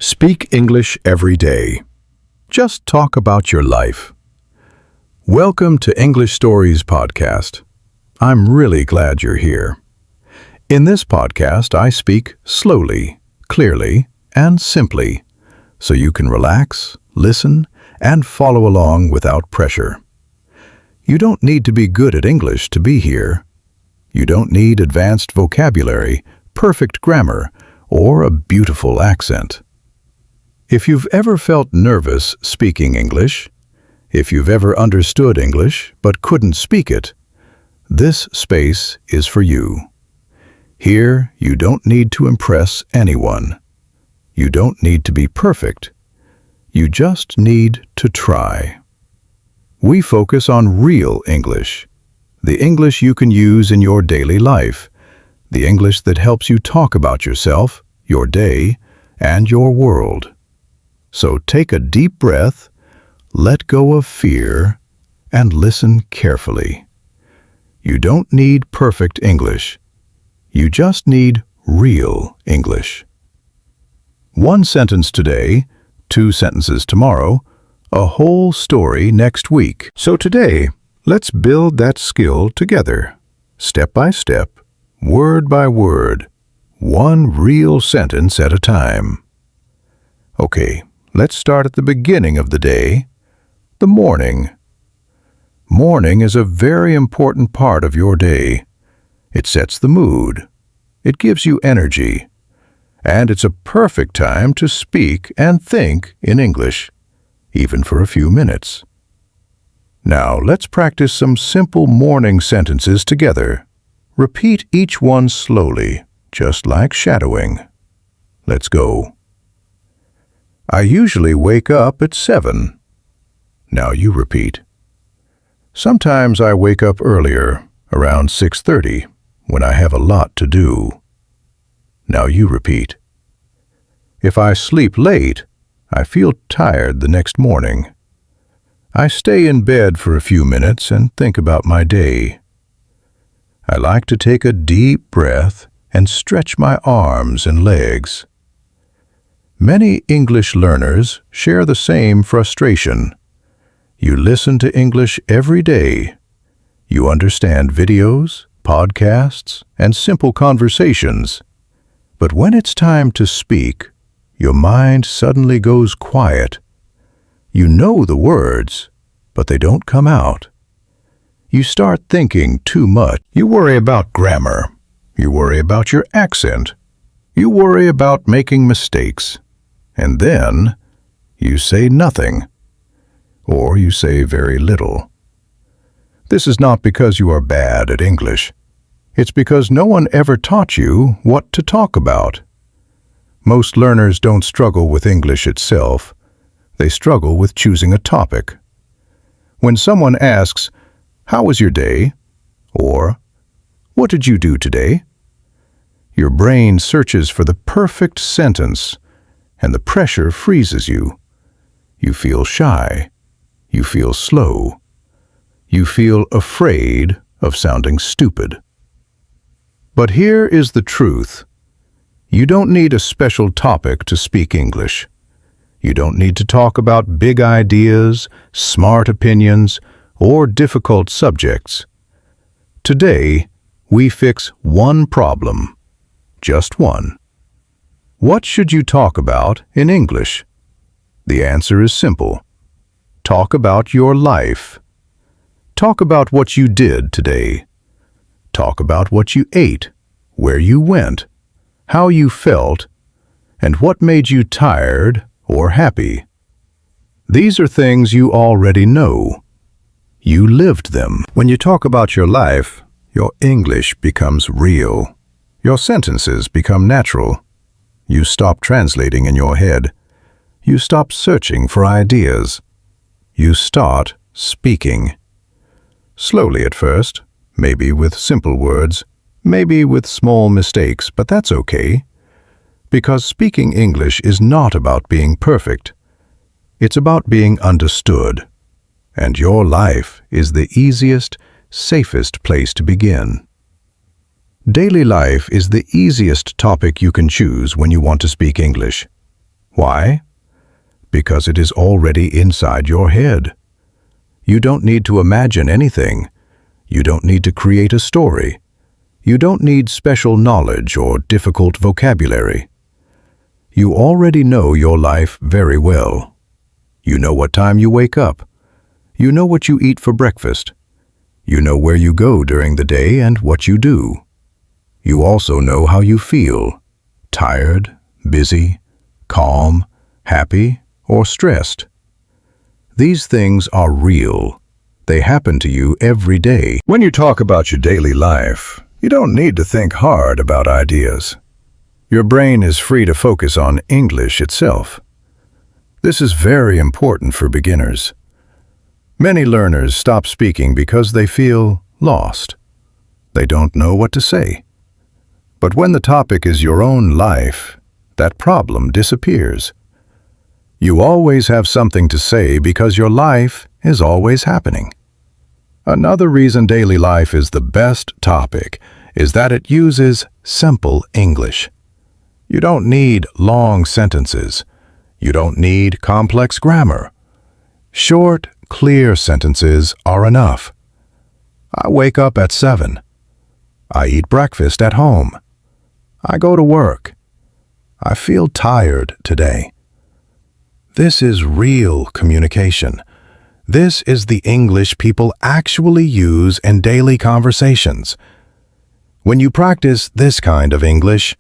Speak English every day. Just talk about your life. Welcome to English Stories Podcast. I'm really glad you're here. In this podcast, I speak slowly, clearly, and simply, so you can relax, listen, and follow along without pressure. You don't need to be good at English to be here. You don't need advanced vocabulary, perfect grammar, or a beautiful accent. If you've ever felt nervous speaking English, if you've ever understood English but couldn't speak it, this space is for you. Here, you don't need to impress anyone. You don't need to be perfect. You just need to try. We focus on real English, the English you can use in your daily life, the English that helps you talk about yourself, your day, and your world. So take a deep breath, let go of fear, and listen carefully. You don't need perfect English. You just need real English. One sentence today, 2 sentences tomorrow, a whole story next week. So today, let's build that skill together, step by step, word by word, one real sentence at a time. Okay. Let's start at the beginning of the day, the morning. Morning is a very important part of your day. It sets the mood. It gives you energy. And it's a perfect time to speak and think in English, even for a few minutes. Now, let's practice some simple morning sentences together. Repeat each one slowly, just like shadowing. Let's go. I usually wake up at 7. Now you repeat. Sometimes I wake up earlier, around 6:30, when I have a lot to do. Now you repeat. If I sleep late, I feel tired the next morning. I stay in bed for a few minutes and think about my day. I like to take a deep breath and stretch my arms and legs. Many English learners share the same frustration. You listen to English every day. You understand videos, podcasts, and simple conversations. But when it's time to speak, your mind suddenly goes quiet. You know the words, but they don't come out. You start thinking too much. You worry about grammar. You worry about your accent. You worry about making mistakes. And then, you say nothing, or you say very little. This is not because you are bad at English. It's because no one ever taught you what to talk about. Most learners don't struggle with English itself. They struggle with choosing a topic. When someone asks, "How was your day?" or "What did you do today?" your brain searches for the perfect sentence, and the pressure freezes you. You feel shy. You feel slow. You feel afraid of sounding stupid. But here is the truth. You don't need a special topic to speak English. You don't need to talk about big ideas, smart opinions, or difficult subjects. Today, we fix one problem. Just one. What should you talk about in English? The answer is simple. Talk about your life. Talk about what you did today. Talk about what you ate, where you went, how you felt, and what made you tired or happy. These are things you already know. You lived them. When you talk about your life, your English becomes real. Your sentences become natural. You stop translating in your head. You stop searching for ideas. You start speaking. Slowly at first, maybe with simple words, maybe with small mistakes, but that's okay. Because speaking English is not about being perfect. It's about being understood. And your life is the easiest, safest place to begin. Daily life is the easiest topic you can choose when you want to speak English. Why? Because it is already inside your head. You don't need to imagine anything. You don't need to create a story. You don't need special knowledge or difficult vocabulary. You already know your life very well. You know what time you wake up. You know what you eat for breakfast. You know where you go during the day and what you do. You also know how you feel: tired, busy, calm, happy, or stressed. These things are real. They happen to you every day. When you talk about your daily life, you don't need to think hard about ideas. Your brain is free to focus on English itself. This is very important for beginners. Many learners stop speaking because they feel lost. They don't know what to say. But when the topic is your own life, that problem disappears. You always have something to say because your life is always happening. Another reason daily life is the best topic is that it uses simple English. You don't need long sentences. You don't need complex grammar. Short, clear sentences are enough. I wake up at 7. I eat breakfast at home. I go to work. I feel tired today. This is real communication. This is the English people actually use in daily conversations. When you practice this kind of English,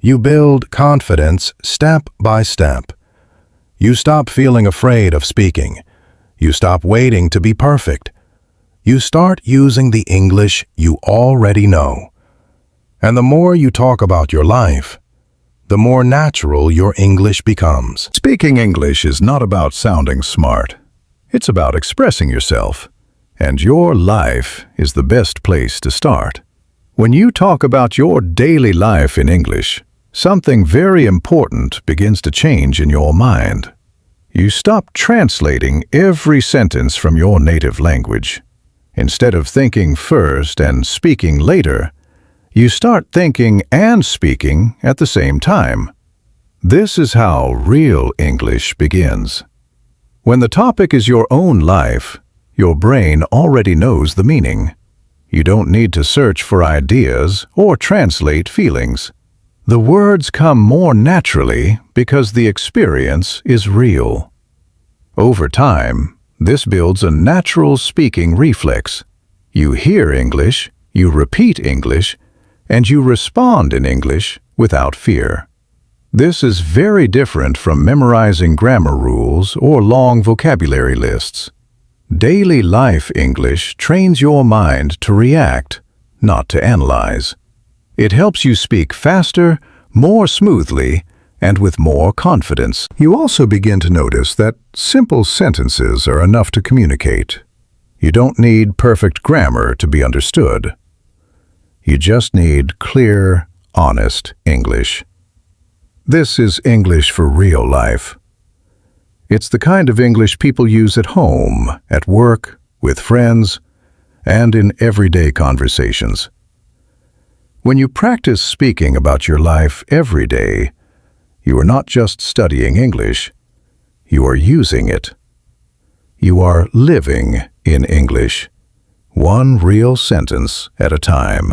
you build confidence step by step. You stop feeling afraid of speaking. You stop waiting to be perfect. You start using the English you already know. And the more you talk about your life, the more natural your English becomes. Speaking English is not about sounding smart. It's about expressing yourself. And your life is the best place to start. When you talk about your daily life in English, something very important begins to change in your mind. You stop translating every sentence from your native language. Instead of thinking first and speaking later, you start thinking and speaking at the same time. This is how real English begins. When the topic is your own life, your brain already knows the meaning. You don't need to search for ideas or translate feelings. The words come more naturally because the experience is real. Over time, this builds a natural speaking reflex. You hear English, you repeat English, and you respond in English without fear. This is very different from memorizing grammar rules or long vocabulary lists. Daily life English trains your mind to react, not to analyze. It helps you speak faster, more smoothly, and with more confidence. You also begin to notice that simple sentences are enough to communicate. You don't need perfect grammar to be understood. You just need clear, honest English. This is English for real life. It's the kind of English people use at home, at work, with friends, and in everyday conversations. When you practice speaking about your life every day, you are not just studying English, you are using it. You are living in English, one real sentence at a time.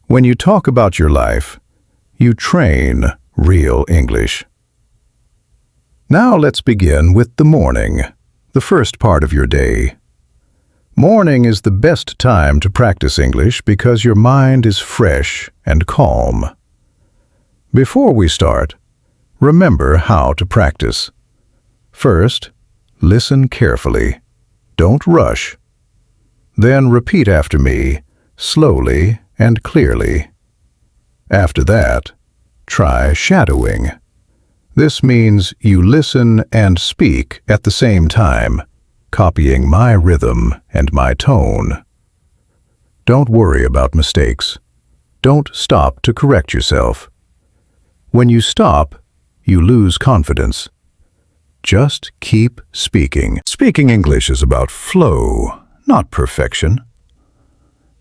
When you talk about your life, you train real English. Now let's begin with the morning, the first part of your day. Morning is the best time to practice English because your mind is fresh and calm. Before we start, remember how to practice. First, listen carefully. Don't rush. Then repeat after me, slowly and clearly. After that, try shadowing. This means you listen and speak at the same time, copying my rhythm and my tone. Don't worry about mistakes. Don't stop to correct yourself. When you stop, you lose confidence. Just keep speaking. Speaking English is about flow, not perfection.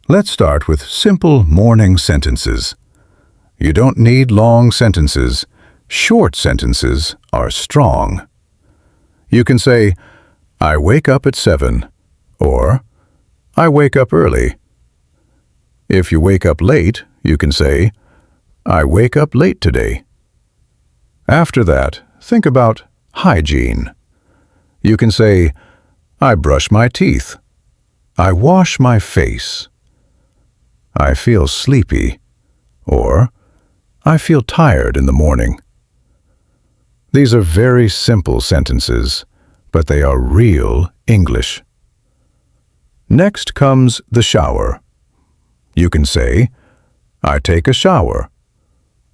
Let's start with simple morning sentences. You don't need long sentences. Short sentences are strong. You can say, I wake up at 7, or I wake up early. If you wake up late, you can say, I wake up late today. After that, think about hygiene. You can say, I brush my teeth. I wash my face. I feel sleepy, or I feel tired in the morning. These are very simple sentences, but they are real English. Next comes the shower. You can say, I take a shower.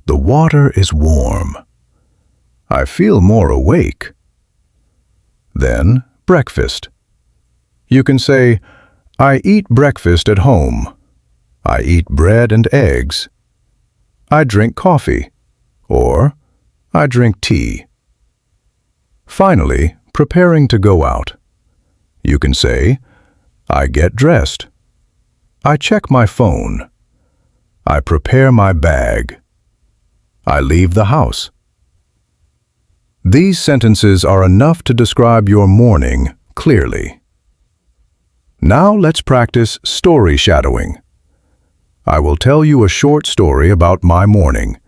The water is warm. I feel more awake. Then, breakfast. You can say, I eat breakfast at home. I eat bread and eggs. I drink coffee, or I drink tea. Finally, preparing to go out. You can say, I get dressed. I check my phone. I prepare my bag. I leave the house. These sentences are enough to describe your morning clearly. Now let's practice story shadowing. I will tell you a short story about my morning.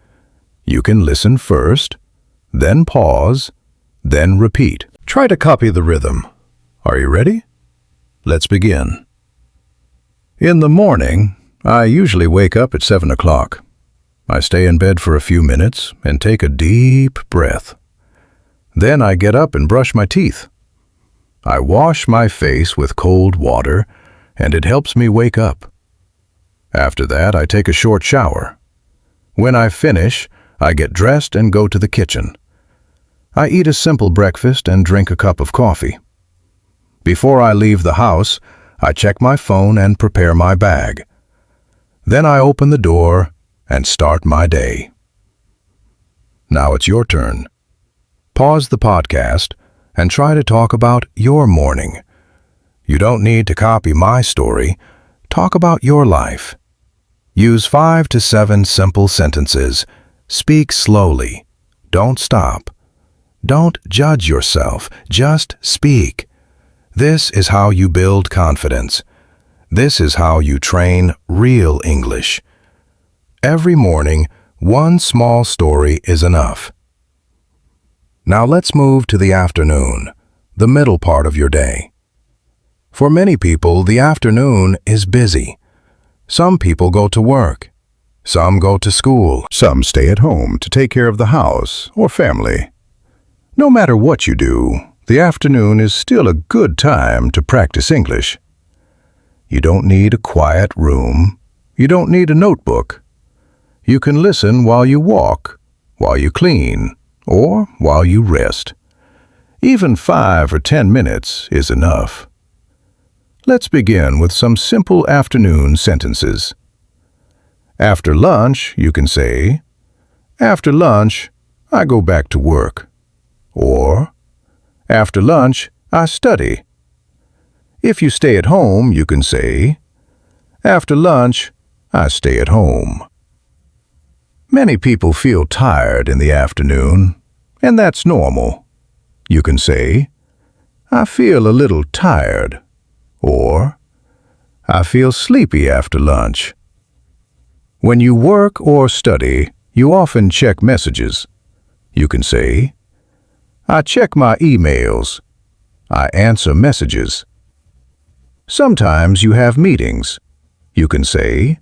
You can listen first, then pause, then repeat. Try to copy the rhythm. Are you ready? Let's begin. In the morning, I usually wake up at 7 o'clock. I stay in bed for a few minutes and take a deep breath. Then I get up and brush my teeth. I wash my face with cold water, and it helps me wake up. After that, I take a short shower. When I finish, I get dressed and go to the kitchen. I eat a simple breakfast and drink a cup of coffee. Before I leave the house, I check my phone and prepare my bag. Then I open the door and start my day. Now it's your turn. Pause the podcast and try to talk about your morning. You don't need to copy my story. Talk about your life. Use 5 to 7 simple sentences. Speak slowly. Don't stop. Don't judge yourself. Just speak. This is how you build confidence. This is how you train real English. Every morning, one small story is enough. Now let's move to the afternoon, the middle part of your day. For many people, the afternoon is busy. Some people go to work. Some go to school. Some stay at home to take care of the house or family. No matter what you do, the afternoon is still a good time to practice English. You don't need a quiet room. You don't need a notebook. You can listen while you walk, while you clean, or while you rest. Even 5 or 10 minutes is enough. Let's begin with some simple afternoon sentences. After lunch, you can say, After lunch, I go back to work. Or, After lunch, I study. If you stay at home, you can say, After lunch, I stay at home. Many people feel tired in the afternoon, and that's normal. You can say, I feel a little tired, or I feel sleepy after lunch. When you work or study, you often check messages. You can say, I check my emails. I answer messages. Sometimes you have meetings. You can say,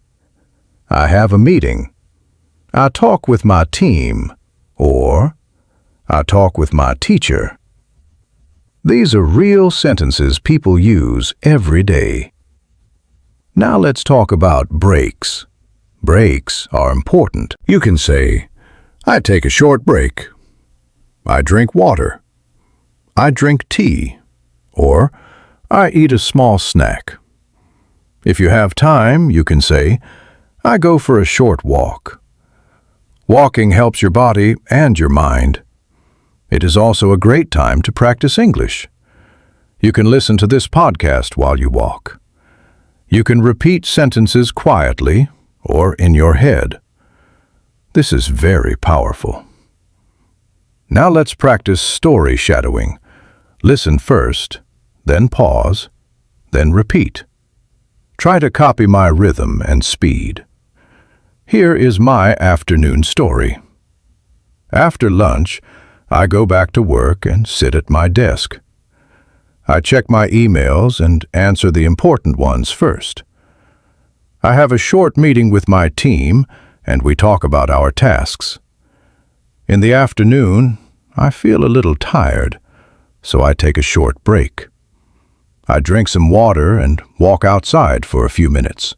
I have a meeting. I talk with my team, or I talk with my teacher. These are real sentences people use every day. Now let's talk about breaks. Breaks are important. You can say, I take a short break. I drink water. I drink tea. Or, I eat a small snack. If you have time, you can say, I go for a short walk. Walking helps your body and your mind. It is also a great time to practice English. You can listen to this podcast while you walk. You can repeat sentences quietly or in your head. This is very powerful. Now let's practice story shadowing. Listen first, then pause, then repeat. Try to copy my rhythm and speed. Here is my afternoon story. After lunch, I go back to work and sit at my desk. I check my emails and answer the important ones first. I have a short meeting with my team and we talk about our tasks. In the afternoon, I feel a little tired, so I take a short break. I drink some water and walk outside for a few minutes.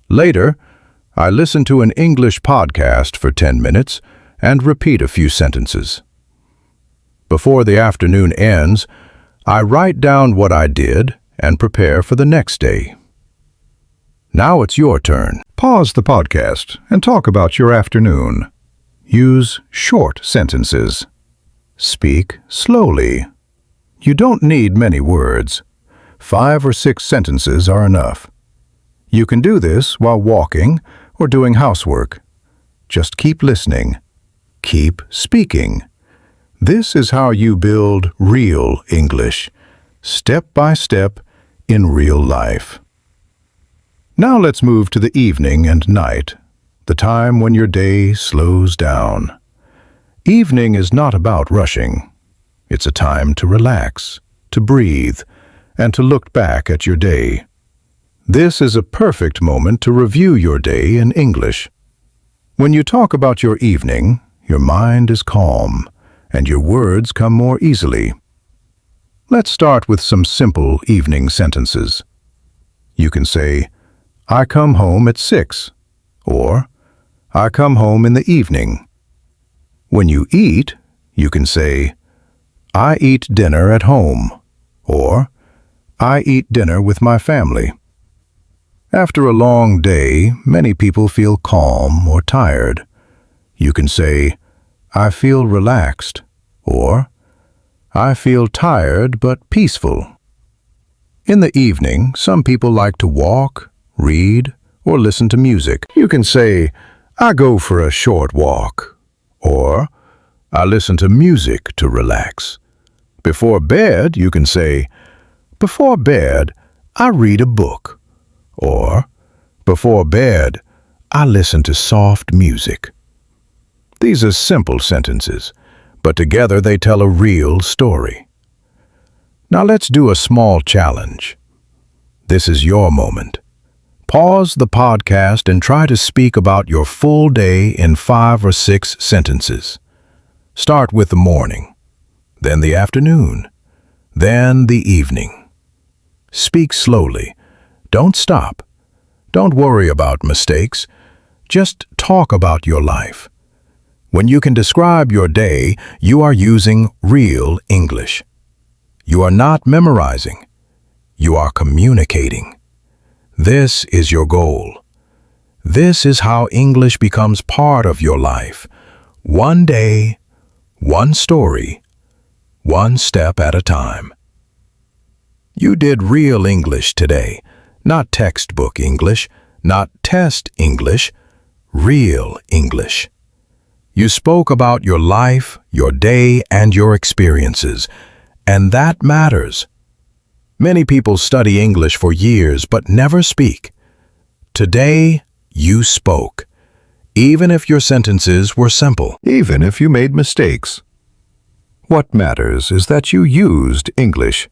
Later, I listen to an English podcast for 10 minutes and repeat a few sentences. Before the afternoon ends, I write down what I did and prepare for the next day. Now it's your turn. Pause the podcast and talk about your afternoon. Use short sentences. Speak slowly. You don't need many words. 5 or 6 sentences are enough. You can do this while walking or doing housework. Just keep listening. Keep speaking. This is how you build real English, step by step in real life. Now let's move to the evening and night, the time when your day slows down. Evening is not about rushing. It's a time to relax, to breathe, and to look back at your day. This is a perfect moment to review your day in English. When you talk about your evening, your mind is calm, and your words come more easily. Let's start with some simple evening sentences. You can say, I come home at 6, or I come home in the evening. When you eat, you can say, I eat dinner at home, or I eat dinner with my family. After a long day, many people feel calm or tired. You can say, I feel relaxed, or I feel tired but peaceful. In the evening, some people like to walk, read, or listen to music. You can say, I go for a short walk, or I listen to music to relax. Before bed, you can say, before bed, I read a book, or before bed, I listen to soft music. These are simple sentences, but together they tell a real story. Now let's do a small challenge. This is your moment. Pause the podcast and try to speak about your full day in 5 or 6 sentences. Start with the morning, then the afternoon, then the evening. Speak slowly. Don't stop. Don't worry about mistakes. Just talk about your life. When you can describe your day, you are using real English. You are not memorizing. You are communicating. This is your goal. This is how English becomes part of your life. One day, one story, one step at a time. You did real English today, not textbook English, not test English, real English. You spoke about your life, your day, and your experiences, and that matters. Many people study English for years but never speak. Today, you spoke, even if your sentences were simple, even if you made mistakes. What matters is that you used English.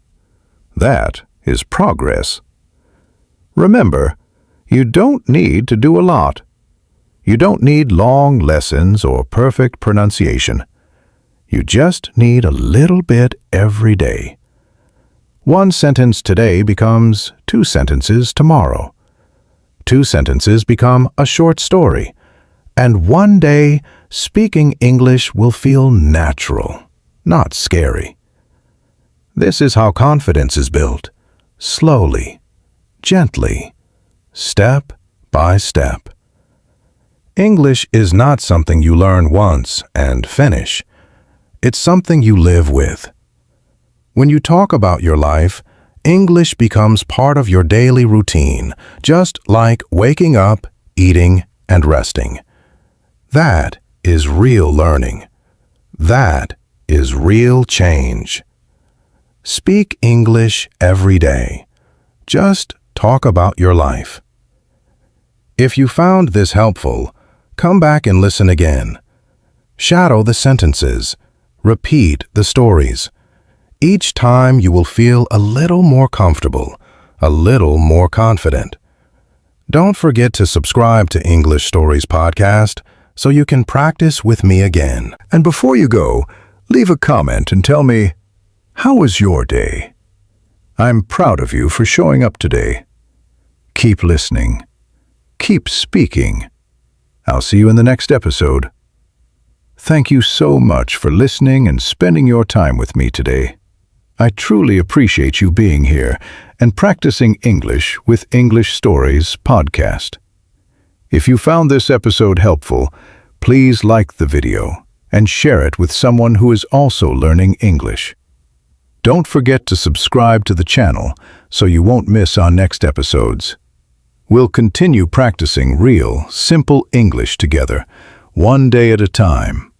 That is progress. Remember, you don't need to do a lot. You don't need long lessons or perfect pronunciation. You just need a little bit every day. 1 sentence today becomes 2 sentences tomorrow. 2 sentences become a short story. And one day, speaking English will feel natural, not scary. This is how confidence is built. Slowly, gently, step by step. English is not something you learn once and finish. It's something you live with. When you talk about your life, English becomes part of your daily routine, just like waking up, eating, and resting. That is real learning. That is real change. Speak English every day. Just talk about your life. If you found this helpful, come back and listen again. Shadow the sentences. Repeat the stories. Each time you will feel a little more comfortable, a little more confident. Don't forget to subscribe to English Stories Podcast so you can practice with me again. And before you go, leave a comment and tell me, how was your day? I'm proud of you for showing up today. Keep listening. Keep speaking. I'll see you in the next episode. Thank you so much for listening and spending your time with me today. I truly appreciate you being here and practicing English with English Stories Podcast. If you found this episode helpful, please like the video and share it with someone who is also learning English. Don't forget to subscribe to the channel so you won't miss our next episodes. We'll continue practicing real, simple English together, one day at a time.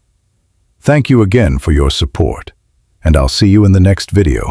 Thank you again for your support, and I'll see you in the next video.